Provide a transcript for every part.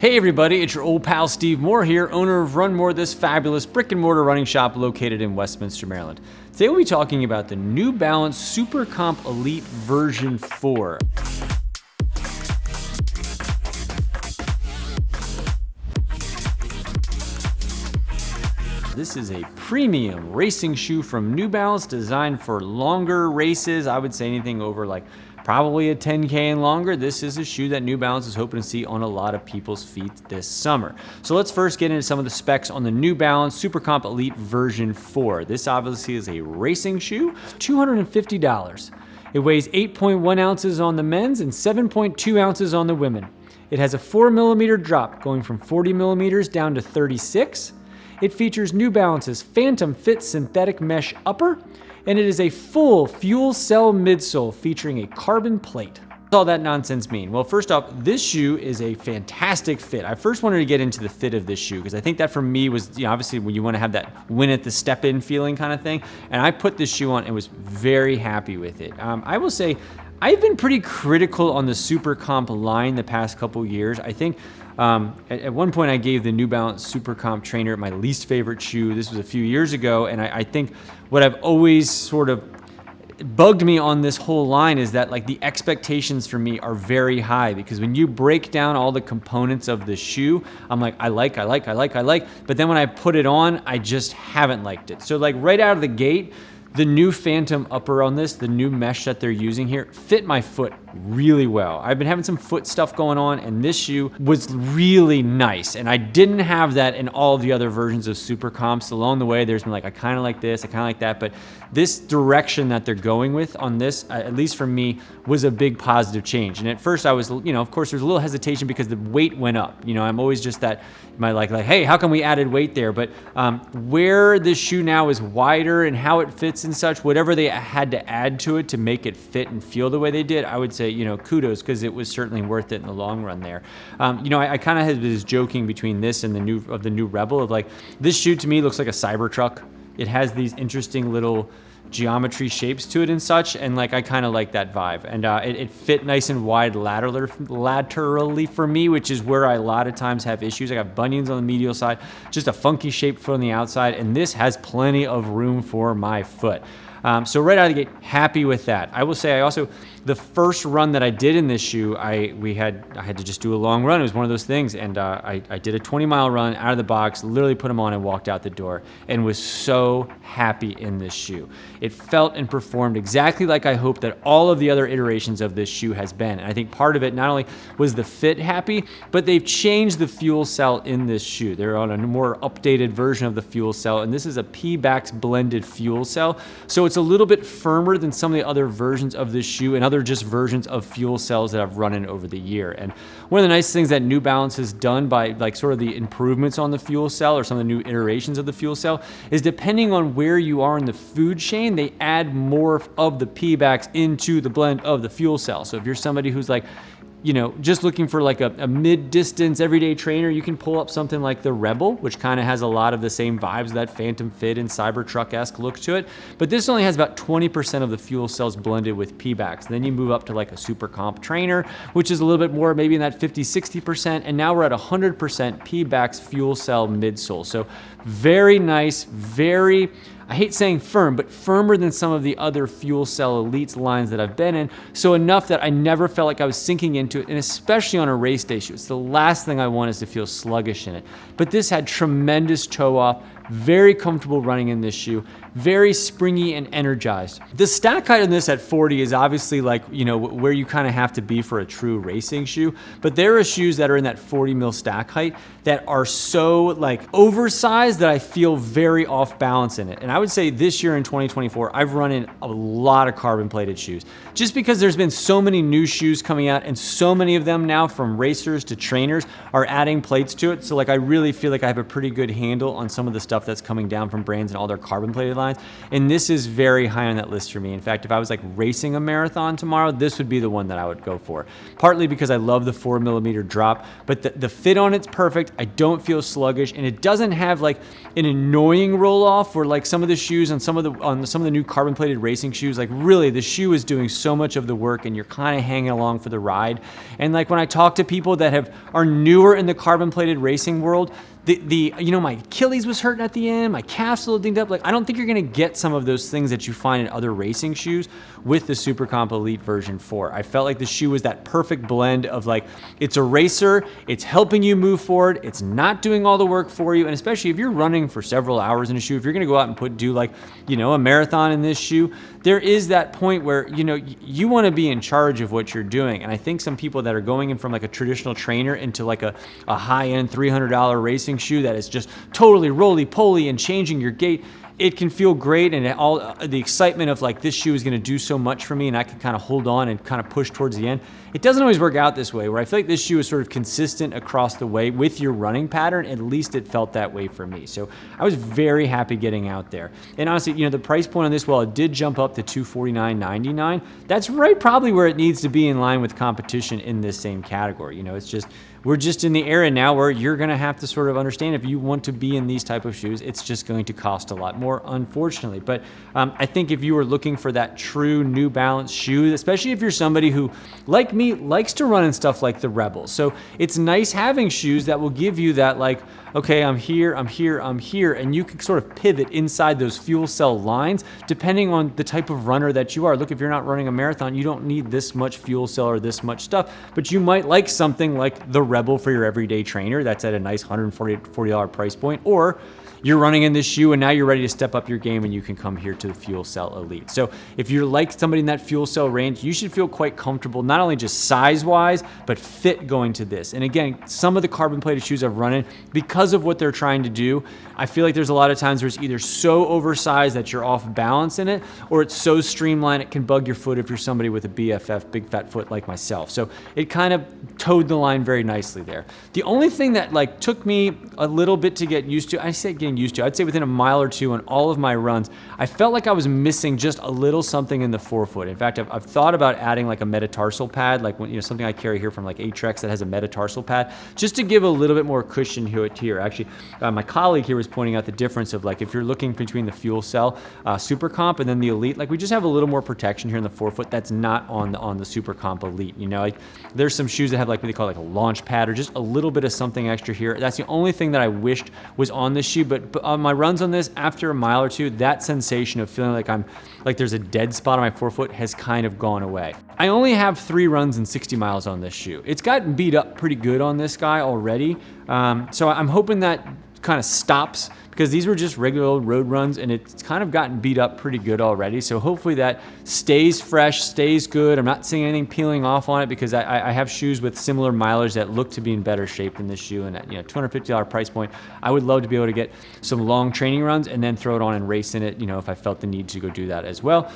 Hey everybody, it's your old pal Steve Moore here, owner of Run More, this fabulous brick and mortar running shop located in Westminster, Maryland. Today we'll be talking about the New Balance SuperComp Elite V4. This is a premium racing shoe from New Balance designed for longer races. I would say anything over like probably a 10K and longer. This is a shoe that New Balance is hoping to see on a lot of people's feet this summer. So let's first get into some of the specs on the New Balance SuperComp Elite V4. This obviously is a racing shoe. It's $250. It weighs 8.1 ounces on the men's and 7.2 ounces on the women. It has a 4mm drop going from 40mm down to 36. It features New Balance's Phantom Fit synthetic mesh upper, and it is a full Fuelcell midsole featuring a carbon plate. What's all that nonsense mean? Well, first off, this shoe is a fantastic fit. I first wanted to get into the fit of this shoe because I think that for me was, obviously when you want to have that win at the step in feeling kind of thing. And I put this shoe on and was very happy with it. I will say, I've been pretty critical on the SuperComp line the past couple years. I think at one point I gave the New Balance SuperComp trainer my least favorite shoe. This was a few years ago, and I think what I've always sort of bugged me on this whole line is that like the expectations for me are very high, because when you break down all the components of the shoe, I'm like, I like, but then when I put it on, I just haven't liked it. So like right out of the gate, the new Phantom upper on this, the new mesh that they're using here, fit my foot really well. I've been having some foot stuff going on, and this shoe was really nice. And I didn't have that in all of the other versions of SuperComps. Along the way, there's been like, I kind of like this, I kind of like that. But this direction that they're going with on this, at least for me, was a big positive change. And at first I was, of course, there's a little hesitation because the weight went up. I'm always just that, like, hey, how come we added weight there? But where this shoe now is wider and how it fits and such, whatever they had to add to it to make it fit and feel the way they did, I would say, kudos, because it was certainly worth it in the long run there. I kind of had this joking between this and the new Rebel of like, this shoe to me looks like a Cybertruck. It has these interesting little geometry shapes to it and such, and like I kind of like that vibe, and it fit nice and wide laterally for me, which is where I a lot of times have issues. I got bunions on the medial side, just a funky shaped foot on the outside, and this has plenty of room for my foot. So right out of the gate, happy with that. I will say I also, the first run that I did in this shoe, I had to just do a long run. It was one of those things, and I did a 20-mile run out of the box, literally put them on and walked out the door, and was so happy in this shoe. It felt and performed exactly like I hoped that all of the other iterations of this shoe has been. And I think part of it not only was the fit happy, but they've changed the fuel cell in this shoe. They're on a more updated version of the fuel cell, and this is a P-Bax blended fuel cell. So it's a little bit firmer than some of the other versions of this shoe and other just versions of fuel cells that I've run in over the year. And one of the nice things that New Balance has done by like sort of the improvements on the fuel cell or some of the new iterations of the fuel cell is depending on where you are in the food chain, they add more of the P-Bax into the blend of the fuel cell. So if you're somebody who's like, just looking for like a mid-distance everyday trainer, you can pull up something like the Rebel, which kind of has a lot of the same vibes, that Phantom Fit and Cybertruck-esque look to it. But this only has about 20% of the fuel cells blended with P-Bax. Then you move up to like a SuperComp trainer, which is a little bit more maybe in that 50-60%. And now we're at 100% P-Bax fuel cell midsole. So very nice, very, I hate saying firm, but firmer than some of the other Fuel Cell Elites lines that I've been in. So enough that I never felt like I was sinking into it, and especially on a race day shoe. It's the last thing I want is to feel sluggish in it. But this had tremendous toe off, very comfortable running in this shoe, very springy and energized. The stack height on this at 40 is obviously like, where you kind of have to be for a true racing shoe. But there are shoes that are in that 40 mil stack height that are so like oversized that I feel very off balance in it. And I would say this year in 2024, I've run in a lot of carbon plated shoes just because there's been so many new shoes coming out, and so many of them now from racers to trainers are adding plates to it. So like I really feel like I have a pretty good handle on some of the stuff that's coming down from brands and all their carbon plated sidelines. And this is very high on that list for me. In fact, if I was like racing a marathon tomorrow, this would be the one that I would go for. Partly because I love the 4mm drop, but the fit on it's perfect. I don't feel sluggish, and it doesn't have like an annoying roll off where like some of the shoes on some of the new carbon plated racing shoes, like really the shoe is doing so much of the work and you're kind of hanging along for the ride. And like when I talk to people that are newer in the carbon plated racing world, my Achilles was hurting at the end, my calf's a little dinged up. Like, I don't think you're gonna get some of those things that you find in other racing shoes with the SuperComp Elite version 4. I felt like the shoe was that perfect blend of like, it's a racer, it's helping you move forward, it's not doing all the work for you, and especially if you're running for several hours in a shoe, if you're gonna go out and do like, a marathon in this shoe, there is that point where, you wanna be in charge of what you're doing. And I think some people that are going in from like a traditional trainer into like a high-end $300 racing shoe that is just totally roly-poly and changing your gait, it can feel great, and all the excitement of like this shoe is going to do so much for me and I can kind of hold on and kind of push towards the end. It doesn't always work out this way, where I feel like this shoe is sort of consistent across the way with your running pattern. At least it felt that way for me. So I was very happy getting out there. And honestly, the price point on this, while it did jump up to $249.99, that's right probably where it needs to be in line with competition in this same category. It's just, we're just in the era now where you're going to have to sort of understand, if you want to be in these type of shoes, it's just going to cost a lot more, unfortunately. But I think if you were looking for that true New Balance shoe, especially if you're somebody who, like me, likes to run in stuff like the Rebel. So it's nice having shoes that will give you that, like, okay, I'm here, and you can sort of pivot inside those Fuelcell lines depending on the type of runner that you are. Look, if you're not running a marathon, you don't need this much Fuelcell or this much stuff, but you might like something like the Rebel for your everyday trainer. That's at a nice $140 price point. Or you're running in this shoe and now you're ready to step up your game and you can come here to the Fuelcell Elite. So if you're like somebody in that Fuelcell range, you should feel quite comfortable, not only just size-wise, but fit going to this. And again, some of the carbon-plated shoes I've run in, because of what they're trying to do, I feel like there's a lot of times where it's either so oversized that you're off balance in it, or it's so streamlined it can bug your foot if you're somebody with a BFF, big fat foot like myself. So it kind of towed the line very nicely there. The only thing that like took me a little bit to get used to, I say getting used to, I'd say within a mile or two on all of my runs, I felt like I was missing just a little something in the forefoot. In fact, I've thought about adding like a metatarsal pad, like when, something I carry here from like Atrex that has a metatarsal pad, just to give a little bit more cushion to it here. Actually, my colleague here was pointing out the difference of like if you're looking between the Fuelcell SuperComp and then the Elite, like we just have a little more protection here in the forefoot that's not on the SuperComp Elite. Like there's some shoes that have like what they call like a launch pad or just a little bit of something extra here. That's the only thing that I wished was on this shoe, but on my runs on this, after a mile or two, that sensation of feeling like there's a dead spot on my forefoot has kind of gone away. I only have 3 runs and 60 miles on this shoe. It's gotten beat up pretty good on this guy already. So I'm hoping that kind of stops, because these were just regular old road runs and it's kind of gotten beat up pretty good already. So hopefully that stays fresh, stays good. I'm not seeing anything peeling off on it, because I have shoes with similar mileage that look to be in better shape than this shoe. And at $250 price point, I would love to be able to get some long training runs and then throw it on and race in it, if I felt the need to go do that as well.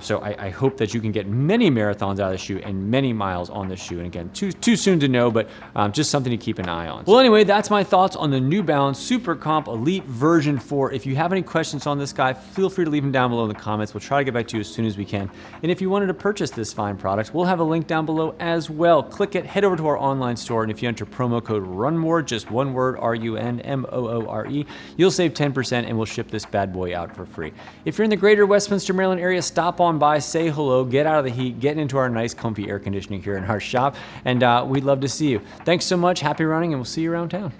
So I hope that you can get many marathons out of the shoe and many miles on this shoe. And again, too soon to know, but just something to keep an eye on. Well, anyway, that's my thoughts on the New Balance SuperComp Elite version 4. If you have any questions on this guy, feel free to leave them down below in the comments. We'll try to get back to you as soon as we can. And if you wanted to purchase this fine product, we'll have a link down below as well. Click it, head over to our online store, and if you enter promo code RUNMORE, just one word, RUNMOORE, you'll save 10% and we'll ship this bad boy out for free. If you're in the greater Westminster, Maryland area, stop on by, say hello, get out of the heat, get into our nice comfy air conditioning here in our shop, and we'd love to see you. Thanks so much, happy running, and we'll see you around town.